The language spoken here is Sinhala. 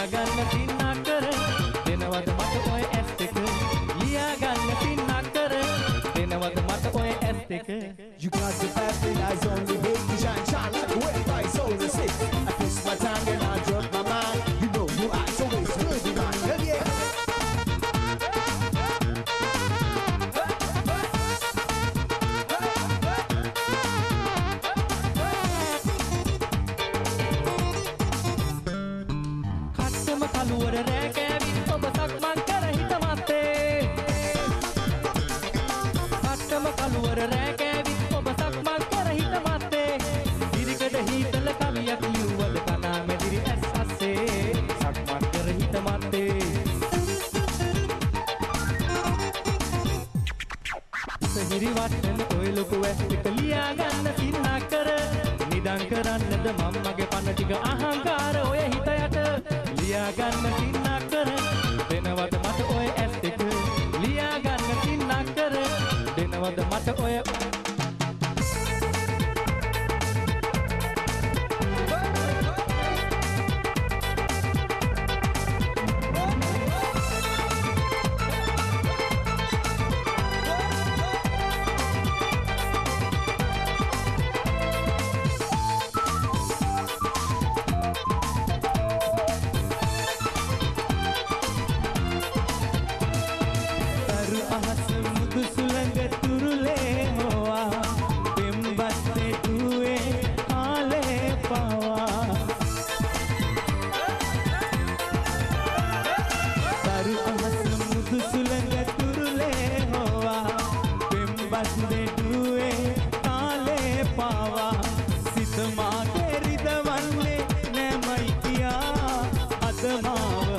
ලියා ගන්න සින්නා කර දෙනවද මට ඔය ඇස් දෙක ලියා ගන්න සින්නා කර දෙනවද මට ඔය ඇස් දෙක You got the best thing eyes only hate to shine, shine like a wet light, solar six. I twist my tongue and I drop my mind. You know you act so waste good, you got it, yeah. කට්ටම කලුවර රෑ කෑවිත් ඔබ සක්මන් කර හිත මත්තේ කට්ටම කලුවර රෑ කෑවිත් ඔබ සක්මන් කර හිත මත්තේ ඉරිකඩ හීතල කවියක් ලිව්වද කනා මැදිරි ඇස් අස්සේ සක්මන් කර හිත මත්තේ සහිරි වට්ටන ඔය ලොකු ඇස් ටික ලියා ගන්න සින්නා කර නිදන් කරන්නද මම්මගේ පන ටික අහංකාර ඔය හිත යට ලියා ගන්න සින්නා කර දෙනවද මට ඔය ඇස් දෙක ලියා ගන්න සින්නා කර දෙනවද මට ඔය අහස මුදු සුළඟ තුරුලේ හොවා පෙම්බස්සේ දුවේ කාලේ පවා තරු අහස මුදු සුළඟ තුරුලේ හොවා පෙම්බස්සේ දුවේ කාලේ පවා සිත මාගේ රිදවන්නේ නැමයි කියා අද මාව